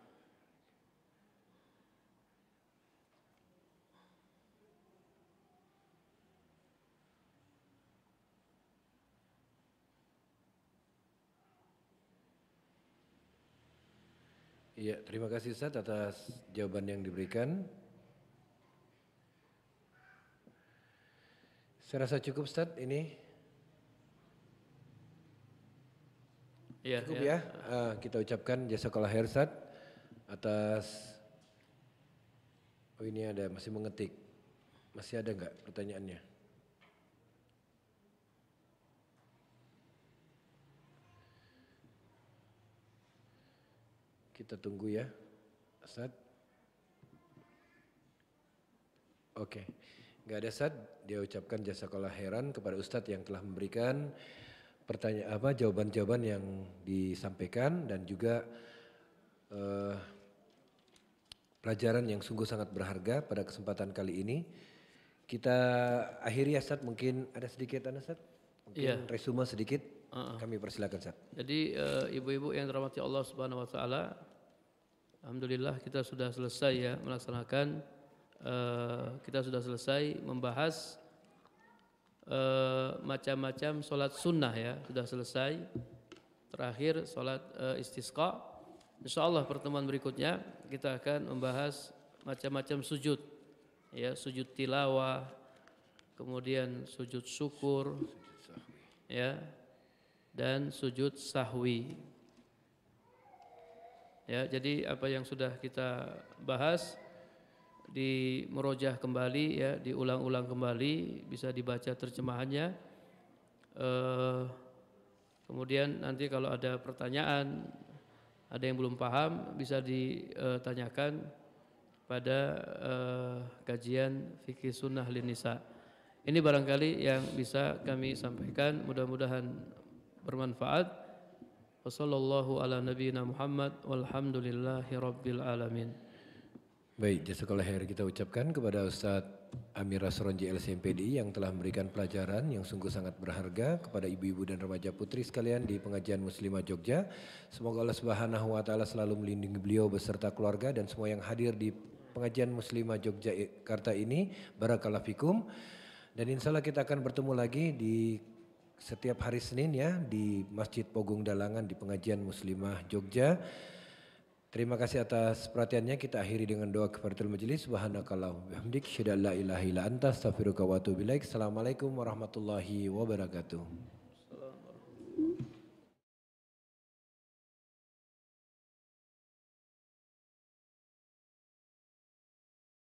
S1: Iya, terima kasih Ustaz atas jawaban yang diberikan. Saya rasa cukup Ustaz ini.
S2: Ya,
S1: cukup ya. Kita ucapkan jazakallah khair Ustaz atas. Oh ini ada masih mengetik. Masih ada enggak pertanyaannya? Kita tunggu ya, Ustaz. Oke, nggak ada Ustaz. Dia ucapkan jazakallah khairan kepada Ustaz yang telah memberikan jawaban-jawaban yang disampaikan dan juga pelajaran yang sungguh sangat berharga pada kesempatan kali ini. Kita akhiri ya Ustaz, mungkin ada sedikit Ustaz? Mungkin resume sedikit. Kami persilakan Ustaz.
S2: Jadi ibu-ibu yang dirahmati Allah Subhanahu wa taala, alhamdulillah kita sudah selesai ya melaksanakan kita sudah selesai membahas macam-macam sholat sunnah ya, sudah selesai. Terakhir sholat istisqa. Insyaallah pertemuan berikutnya kita akan membahas macam-macam sujud ya, sujud tilawah, kemudian sujud syukur ya, dan sujud sahwi. Ya, jadi apa yang sudah kita bahas di merojah kembali ya, diulang-ulang kembali, bisa dibaca terjemahannya. Kemudian nanti kalau ada pertanyaan, ada yang belum paham bisa ditanyakan pada kajian fikih sunnah lin-nisa. Ini barangkali yang bisa kami sampaikan, mudah-mudahan bermanfaat. Wassallallahu ala nabiyina Muhammad walhamdulillahi rabbil alamin.
S1: Baik, jazakallah khair kita ucapkan kepada Ustadz Amir Rasronji LCMPDI yang telah memberikan pelajaran yang sungguh sangat berharga kepada ibu-ibu dan remaja putri sekalian di pengajian Muslimah Jogja. Semoga Allah Subhanahu wa taala selalu melindungi beliau beserta keluarga dan semua yang hadir di pengajian Muslimah Yogyakarta ini. Barakallahu fikum. Dan insya Allah kita akan bertemu lagi di setiap hari Senin ya di Masjid Pogung Dalangan di pengajian Muslimah Jogja. Terima kasih atas perhatiannya. Kita akhiri dengan doa kafaratul majelis. Subhanakallahumma wa bihamdik, asyhadu an la ilaha illa anta, astaghfiruka wa atubu ilaik. Assalamualaikum warahmatullahi wabarakatuh.